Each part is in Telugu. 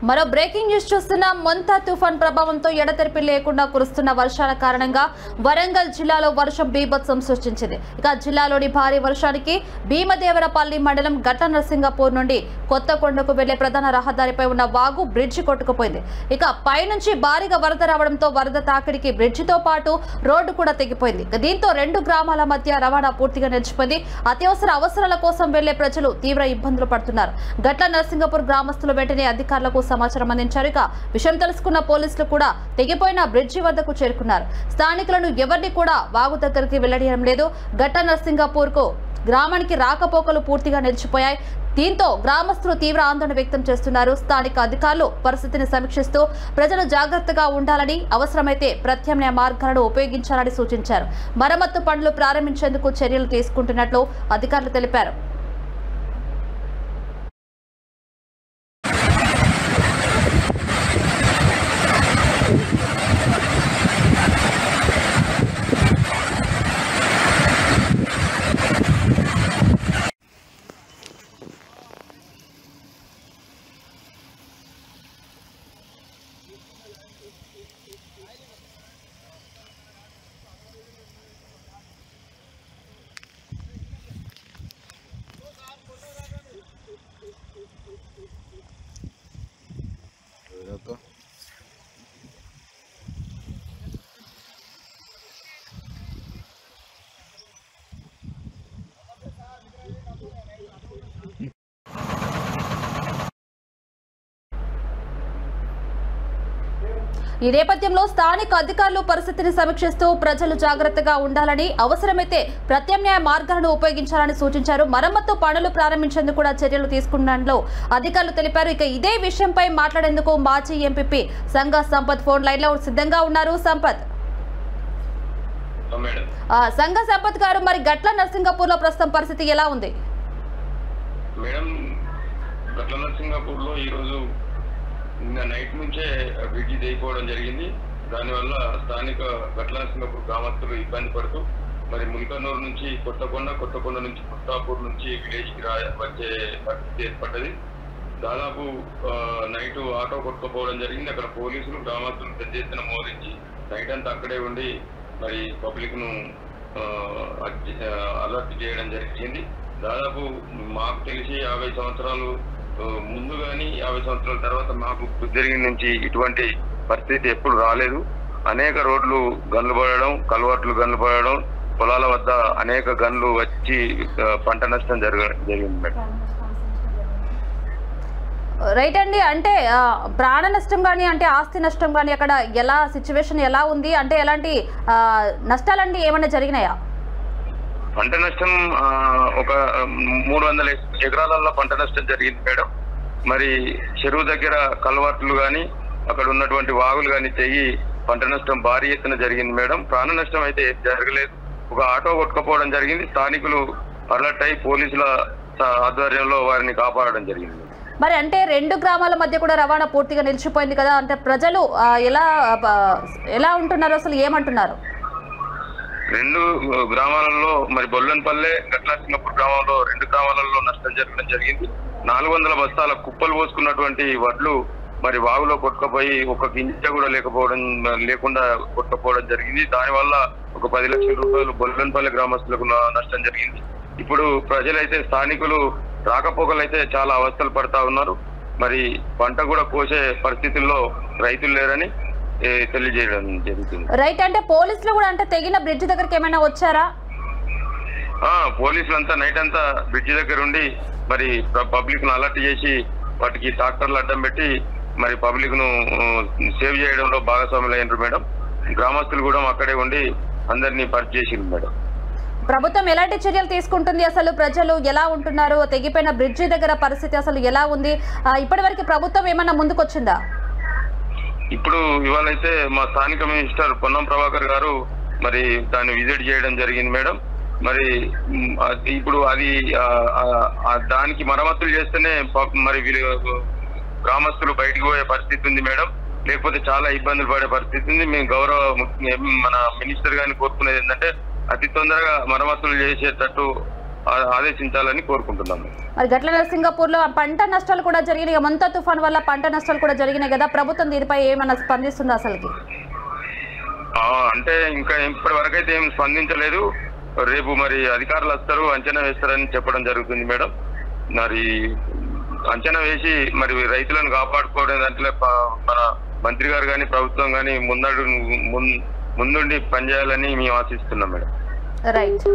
మరో బ్రేకింగ్ న్యూస్ చూస్తున్నాం. మొంతా తుఫాన్ ప్రభావంతో ఎడతెరిపి లేకుండా కురుస్తున్న వర్షాల కారణంగా వరంగల్ జిల్లాలో వర్షం బీభత్సం సృష్టించింది. ఇక జిల్లాలోని భారీ వర్షానికి భీమదేవరపల్లి మండలం గట్ల నరసింగపూర్ నుండి కొత్తకొండకు వెళ్లే ప్రధాన రహదారిపై ఉన్న వాగు బ్రిడ్జి కొట్టుకుపోయింది. ఇక పైనుంచి భారీగా వరద రావడంతో వరద తాకిడికి బ్రిడ్జితో పాటు రోడ్డు కూడా తెగిపోయింది. దీంతో రెండు గ్రామాల మధ్య రవాణా పూర్తిగా నిలిచిపోయింది. అత్యవసర అవసరాల కోసం వెళ్లే ప్రజలు తీవ్ర ఇబ్బందులు పడుతున్నారు. గట్ల నరసింగపూర్ గ్రామస్తులు వెంటనే అధికారులకు సమాచారం అందించారు. ఇక విషయం తెలుసుకున్న పోలీసులు కూడా తెగిపోయిన బ్రిడ్జి వద్దకు చేరుకున్నారు. స్థానికులను ఎవరిని కూడా వాగు దగ్గరికి వెళ్లడం లేదు. గట్ల నరసింగపూర్ కు గ్రామానికి రాకపోకలు పూర్తిగా నిలిచిపోయాయి. దీంతో గ్రామస్తులు తీవ్ర ఆందోళన వ్యక్తం చేస్తున్నారు. స్థానిక అధికారులు పరిస్థితిని సమీక్షిస్తూ ప్రజలు జాగ్రత్తగా ఉండాలని, అవసరమైతే ప్రత్యామ్నాయ మార్గాలను ఉపయోగించాలని సూచించారు. మరమ్మత్తు పనులు ప్రారంభించేందుకు చర్యలు తీసుకుంటున్నట్లు అధికారులు తెలిపారు. ఈ నేపథ్యంలో స్థానిక అధికారులు పరిస్థితిని సమీక్షిస్తూ ప్రజలు జాగ్రత్తగా ఉండాలని, అవసరమైతే ప్రత్యామ్నాయ మార్గాలను ఉపయోగించాలని సూచించారు. మరమ్మత్తు పనులు ప్రారంభించేందుకు కూడా చర్యలు తీసుకున్నట్లు అధికారులు తెలిపారు. ఇక ఇదే విషయంపై మాట్లాడేందుకు మాజీ ఎంపీపీ సంఘ సంపత్ ఫోన్ లైన్ లో సిద్ధంగా ఉన్నారు. సంపత్ సంఘ సంపత్ గారు, మరి గట్ల నరసింగపూర్ లో ప్రస్తుతం పరిస్థితి ఎలా ఉంది? మేడం, గట్ల నరసింగపూర్ లో ఈ రోజు నిన్న నైట్ నుంచే బ్రిడ్జి తెగిపోవడం జరిగింది. దానివల్ల స్థానిక గట్ల నరసింగపూర్ గ్రామస్తులు ఇబ్బంది పడుతూ మరి ముల్కనూరు నుంచి కొత్తకొండ నుంచి కొత్తాపూర్ నుంచి విలేజ్ కి వచ్చే పరిస్థితి ఏర్పడ్డది. దాదాపు నైట్ ఆటో కొట్టుకుపోవడం జరిగింది. అక్కడ పోలీసులు గ్రామస్తులు పెద్ద ఎత్తున మోరించి నైట్ అంతా అక్కడే ఉండి మరి పబ్లిక్ ను అలర్ట్ చేయడం జరిగింది. దాదాపు మాకు తెలిసి 50 సంవత్సరాలు ముందు కానీ 50 సంవత్సరాల తర్వాత మాకు జరిగిన నుంచి ఇటువంటి పరిస్థితి ఎప్పుడు రాలేదు. అనేక రోడ్లు గన్లు పడడం, కల్వర్ట్లు గన్లు పడడం, పొలాల వద్ద అనేక గన్లు వచ్చి పంట నష్టం జరిగింది మేడం. రైట్ అండి, అంటే ప్రాణ నష్టం కానీ అంటే ఆస్తి నష్టం కానీ అక్కడ ఎలా సిచ్యువేషన్ ఎలా ఉంది, అంటే ఎలాంటి నష్టాలండి ఏమైనా జరిగినాయా? పంట నష్టం ఒక 300 ఎకరాలలో పంట నష్టం జరిగింది మేడం. మరి చెరువు దగ్గర కల్వర్ట్లు కానీ అక్కడ ఉన్నటువంటి వాగులు కానీ తెగి పంట నష్టం భారీ ఎత్తున జరిగింది మేడం. ప్రాణ నష్టం అయితే జరగలేదు. ఒక ఆటో కొట్టుకుపోవడం జరిగింది. స్థానికులు అలర్ట్ అయి పోలీసుల ఆధ్వర్యంలో వారిని కాపాడడం జరిగింది. మరి అంటే రెండు గ్రామాల మధ్య కూడా రవాణా పూర్తిగా నిలిచిపోయింది కదా, అంటే ప్రజలు ఎలా ఉంటున్నారు, అసలు ఏమంటున్నారు? రెండు గ్రామాలలో మరి బొల్లన్పల్లె, గట్ల నరసింగపూర్ గ్రామంలో 2 గ్రామాలలో నష్టం జరగడం జరిగింది. 400 బస్తాల కుప్పలు పోసుకున్నటువంటి వడ్లు మరి వాగులో కొట్టుకుపోయి ఒక గింజ కూడా లేకుండా కొట్టుకుపోవడం జరిగింది. దానివల్ల ఒక 10 లక్షల రూపాయలు బొల్లన్పల్లె గ్రామస్తులకు నష్టం జరిగింది. ఇప్పుడు ప్రజలైతే స్థానికులు రాకపోకలు అయితే చాలా అవస్థలు పడతా ఉన్నారు. మరి పంట కూడా కోసే పరిస్థితుల్లో రైతులు లేరని తెలియజేయడం జరుగుతుంది. రైట్, అంటే పోలీసులు కూడా అంటే తెగిన బ్రిడ్జ్ దగ్గరికి ఏమైనా వచ్చారా? పోలీసులు అంతా నైట్ అంతా బ్రిడ్జ్ దగ్గర ఉండి మరి పబ్లిక్ ను అలర్ట్ చేసి వాటికి ట్రాక్టర్లు అడ్డం పెట్టి మరి పబ్లిక్ ను సేవ్ చేయడంలో భాగస్వాములు అయినారు మేడం. గ్రామస్తులు కూడా అక్కడే ఉండి అందరినీ పరిచయం చేసింది మేడం. ప్రభుత్వం ఎలాంటి చర్యలు తీసుకుంటుంది, అసలు ప్రజలు ఎలా ఉంటున్నారు, తెగిపోయిన బ్రిడ్జి దగ్గర పరిస్థితి అసలు ఎలా ఉంది, ఇప్పటి వరకు ప్రభుత్వం ఏమన్నా ముందుకొచ్చిందా? ఇప్పుడు ఇవాళైతే మా స్థానిక మినిస్టర్ పొన్నం ప్రభాకర్ గారు మరి దాన్ని విజిట్ చేయడం జరిగింది మేడం. మరి ఇప్పుడు అది దానికి మరమ్మతులు చేస్తేనే మరి గ్రామస్తులు బయటకు పోయే పరిస్థితి ఉంది మేడం. లేకపోతే చాలా ఇబ్బందులు పడే పరిస్థితి ఉంది. మేము మన మినిస్టర్ గారిని కోరుకునేది ఏంటంటే అతి తొందరగా మరమ్మతులు చేసేటట్టు ఆదేశించాలని కోరుకుంటున్నాము. మరి గట్ల నరసింగపూర్ లో పంట నష్టాలు కూడా జరిగినాయి. మంతా తుఫాన్ వల్ల పంట నష్టాలు కూడా జరిగినాయి కదా, ప్రభుత్వం దీనిపై ఏమైనా స్పందిస్తుందా అసలుకి? అంటే ఇంకా ఇప్పటి వరకు అయితే ఏం స్పందించలేదు. రేపు మరి అధికారులు వస్తారు, అంచనా వేస్తారని చెప్పడం జరుగుతుంది మేడం. మరి అంచనా వేసి మరి రైతులను కాపాడుకోవడం దాంట్లో మన మంత్రి గారు కానీ ప్రభుత్వం కానీ ముందుండి పనిచేయాలని మేము ఆశిస్తున్నాం మేడం. రైట్.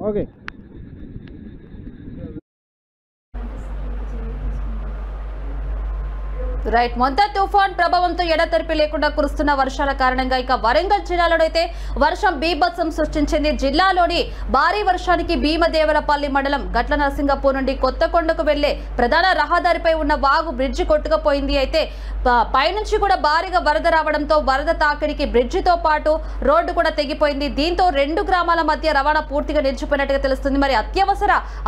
ఓకే. రైట్. మంతా తుఫాన్ ప్రభావంతో ఎడతెరిపి లేకుండా కురుస్తున్న వర్షాల కారణంగా ఇక వరంగల్ జిల్లాలోనైతే వర్షం బీభత్సం సృష్టించింది. జిల్లాలోని భారీ వర్షానికి భీమదేవరపల్లి మండలం గట్ల నరసింగపూర్ నుండి కొత్తకొండకు వెళ్లే ప్రధాన రహదారిపై ఉన్న వాగు బ్రిడ్జి కొట్టుకుపోయింది. అయితే పైనుంచి కూడా భారీగా వరద రావడంతో వరద తాకిడికి బ్రిడ్జితో పాటు రోడ్డు కూడా తెగిపోయింది. దీంతో రెండు గ్రామాల మధ్య రవాణా పూర్తిగా నిలిచిపోయినట్టుగా తెలుస్తుంది. మరి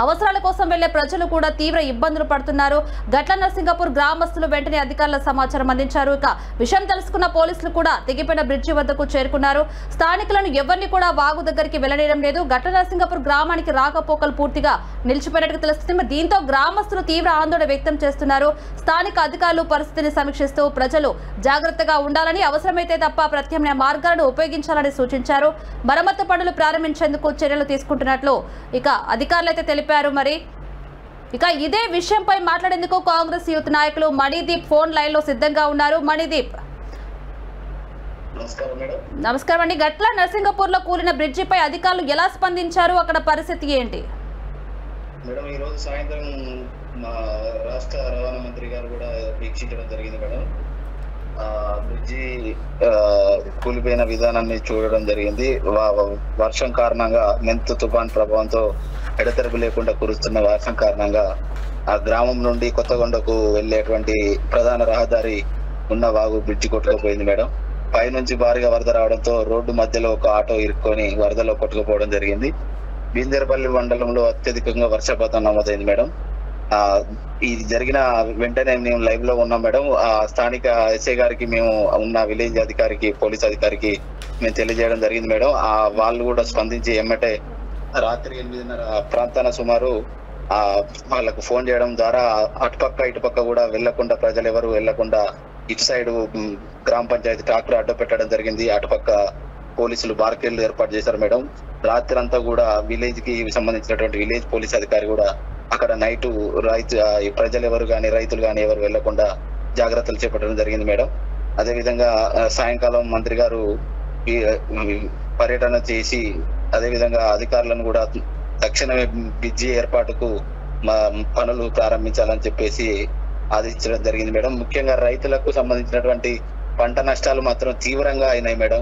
అవసరాల కోసం వెళ్లే ప్రజలు కూడా తీవ్ర ఇబ్బందులు పడుతున్నారు. గట్ల నరసింగపూర్ గ్రామస్తులు వెంటనే అధికారుల సమాచారం అందించారు. ఇక విషయం తెలుసుకున్న పోలీసులు కూడా తెగిపోయిన బ్రిడ్జి వద్దకు చేరుకున్నారు. స్థానికులను ఎవరిని కూడా వాగు దగ్గరికి వెళ్లనేయడం లేదు. గట్ల నరసింగపూర్ గ్రామానికి రాకపోకలు పూర్తిగా నిలిచిపోయినట్టుగా తెలుస్తుంది. దీంతో గ్రామస్తులు తీవ్ర ఆందోళన వ్యక్తం చేస్తున్నారు. స్థానిక అధికారులు పరిస్థితిని సమీక్షిస్తూ ప్రజలు జాగ్రత్తగా ఉండాలని, అవసరమైతే తప్ప ప్రత్యామ్నాయ మార్గాలను ఉపయోగించాలని సూచించారు. మరమ్మతు పనులు ప్రారంభించేందుకు చర్యలు తీసుకుంటున్నట్లు ఇక అధికారులు అయితే తెలిపారు. మరి ఇక ఇదే విషయంపై మాట్లాడేందుకు కాంగ్రెస్ యూత్ నాయకులు మణిదీప్ ఫోన్ లైన్ లో సిద్ధంగా ఉన్నారు. మణిదీప్, నమస్కారం అండి. గట్ల నరసింగపూర్ లో కూలిన బ్రిడ్జిపై అధికారులు ఎలా స్పందించారు, అక్కడ పరిస్థితి ఏంటి? మేడం, ఈ రోజు సాయంత్రం మా రాష్ట్ర రవాణా మంత్రి గారు కూడా వీక్షించడం జరిగింది మేడం. బ్రిడ్జి కూలిపోయిన విధానాన్ని చూడడం జరిగింది. వర్షం కారణంగా మెంతు తుఫాన్ ప్రభావంతో ఎడతెరపి లేకుండా కురుస్తున్న వర్షం కారణంగా ఆ గ్రామం నుండి కొత్తగొండకు వెళ్లేటువంటి ప్రధాన రహదారి ఉన్న వాగు బ్రిడ్జి కొట్టుకుపోయింది మేడం. పైనుంచి భారీగా వరద రావడంతో రోడ్డు మధ్యలో ఒక ఆటో ఇరుక్కొని వరదలో కొట్టుకుపోవడం జరిగింది. బీందేరపల్లి మండలంలో అత్యధికంగా వర్షపాతం నమోదైంది మేడం. ఇది జరిగిన వెంటనే మేము లైవ్ లో ఉన్నాం మేడం. ఆ స్థానిక ఎస్ఐ గారికి, మేము ఉన్న విలేజ్ అధికారికి, పోలీస్ అధికారికి మేము తెలియజేయడం జరిగింది మేడం. వాళ్ళు కూడా స్పందించి ఎమ్మటే రాత్రి 8:30 ప్రాంతాన సుమారు వాళ్ళకు ఫోన్ చేయడం ద్వారా అటుపక్క ఇటుపక్క కూడా వెళ్లకుండా, ప్రజలు ఎవరు వెళ్లకుండా ఇటు సైడ్ గ్రామ పంచాయతీ ట్రాక్టర్ అడ్డు పెట్టడం జరిగింది. అటుపక్క పోలీసులు బార్కెళ్లు ఏర్పాటు చేశారు మేడం. రాత్రి అంతా కూడా విలేజ్ కి సంబంధించినటువంటి విలేజ్ పోలీస్ అధికారి కూడా అక్కడ నైట్ ప్రజలు ఎవరు కానీ, రైతులు కానీ ఎవరు వెళ్లకుండా జాగ్రత్తలు చేపట్టడం జరిగింది మేడం. అదే విధంగా సాయంకాలం మంత్రి గారు పర్యటన చేసి, అదే విధంగా అధికారులను కూడా తక్షణమే బ్రిడ్జి ఏర్పాటుకు పనులు ప్రారంభించాలని చెప్పేసి ఆదేశించడం జరిగింది మేడం. ముఖ్యంగా రైతులకు సంబంధించినటువంటి పంట నష్టాలు మాత్రం తీవ్రంగా అయినాయి మేడం.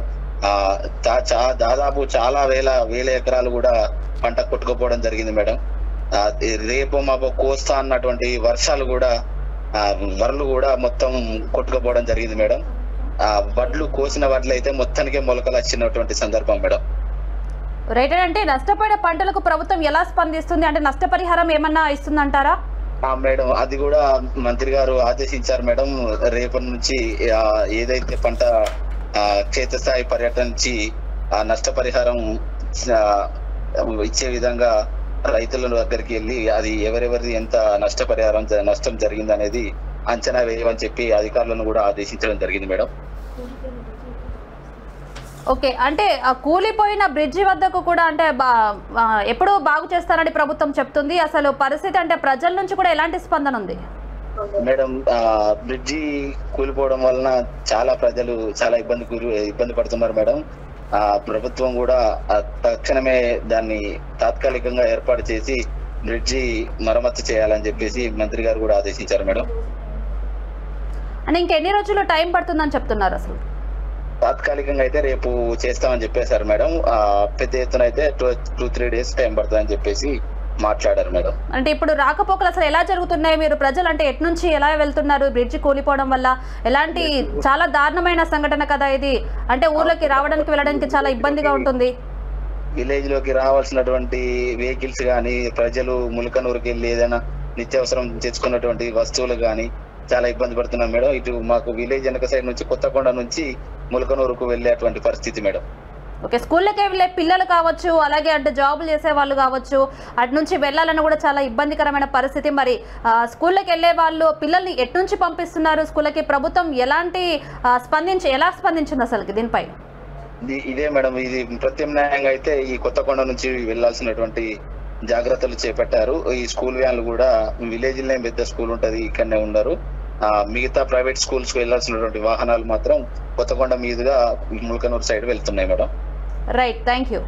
దాదాపు చాలా వేల ఎకరాలు కూడా పంట కొట్టుకుపోవడం జరిగింది మేడం. రేపు మాపు కోస్తా అన్నటువంటి వర్షాలు కూడా వరలు కూడా మొత్తం కొట్టుకుపోవడం జరిగింది మేడం. వడ్లు కోసిన వడ్లు అయితే మొత్తానికే మొలకలు వచ్చినటువంటి సందర్భం మేడం. రైట్. అంటే నష్టపోయిన పంటలకు ప్రభుత్వం ఎలా స్పందిస్తుంది, అంటే నష్టపరిహారం ఏమన్నా ఇస్తుందంటారా? మేడం, అది కూడా మంత్రి గారు ఆదేశించారు మేడం. రేపటి నుంచి ఏదైతే పంట క్షేత్రస్థాయి పర్యటించి ఆ నష్టపరిహారం ఇచ్చే విధంగా రైతుల దగ్గరికి వెళ్ళి అది ఎవరెవరిది ఎంత నష్టం జరిగింది అనేది అంచనా వేయమని చెప్పి అధికారులను కూడా ఆదేశించడం జరిగింది మేడం. ఓకే, అంటే ఆ కూలిపోయిన బ్రిడ్జి వద్దకు కూడా అంటే ఎప్పుడు బాగు చేస్తారని ప్రభుత్వం చెప్తుంది. అసలు పరిస్థితి అంటే ప్రజల నుంచి కూడా ఎలాంటి స్పందన ఉంది మేడం? బ్రిడ్జి కూలిపోవడం వలన చాలా ప్రజలు చాలా ఇబ్బంది పడుతున్నారు మేడం. ప్రభుత్వం కూడా తక్షణమే దాన్ని తాత్కాలికంగా ఏర్పాటు చేసి బ్రిడ్జి మరమ్మతు చేయాలని చెప్పేసి మంత్రి గారు కూడా ఆదేశించారు మేడం. అంటే ఇంకెన్ని రోజులు టైం పడుతుందని చెప్తున్నారు? అసలు తాత్కాలికంగా అయితే రేపు చేస్తామని చెప్పేశారు మేడం. పెద్ద ఎత్తున అయితే 2-3 days టైం పడుతుందని చెప్పేసి మాట్లాడారు మేడం. అంటే ఇప్పుడు రాకపోకలు అసలు ఎలా జరుగుతున్నాయి? మీరు ప్రజలు అంటే ఎటు నుంచి ఎలా వెళ్తున్నారు? బ్రిడ్జి కూలిపోవడం వల్ల ఎలాంటి చాలా దారుణమైన సంఘటన కదా ఇది. అంటే ఊర్లోకి రావడానికి వెళ్ళడానికి చాలా ఇబ్బందిగా ఉంటుంది. విలేజ్ లోకి రావాల్సినటువంటి వెహికల్స్ కానీ, ప్రజలు ములకనూరుకి వెళ్ళి ఏదైనా నిత్యావసరం తెచ్చుకున్నటువంటి వస్తువులు కానీ చాలా ఇబ్బంది పడుతున్నాం మేడం. ఇటు మాకు విలేజ్ వెనక సైడ్ నుంచి కొత్తకొండ నుంచి ములకనూరుకు వెళ్ళేటువంటి పరిస్థితి మేడం. ఓకే, స్కూళ్ళకి వెళ్ళే పిల్లలు కావచ్చు, అలాగే అంటే జాబులు చేసే వాళ్ళు కావచ్చు, అటు నుంచి వెళ్ళాలని కూడా చాలా ఇబ్బందికరమైన పరిస్థితి. మరి స్కూళ్ళకి వెళ్ళే వాళ్ళు పిల్లల్ని ఎటు నుంచి పంపిస్తున్నారు స్కూళ్ళకి? ప్రభుత్వం ఎలా స్పందించింది అసలు దీనిపై? ఇదే మేడం, ఇది ప్రత్యామ్నాయంగా అయితే ఈ కొత్తకొండ నుంచి వెళ్లాల్సినటువంటి జాగ్రత్తలు చేపట్టారు. ఈ స్కూల్ వ్యాన్లు కూడా విలేజ్ లో పెద్ద స్కూల్ ఉంటది, ఇక్కడనే ఉండరు. మిగతా ప్రైవేట్ స్కూల్స్ కు వెళ్లాల్సినటువంటి వాహనాలు మాత్రం కొత్తకొండ మీదుగా ములకనూరు సైడ్ వెళ్తున్నాయి మేడం. Right, thank you.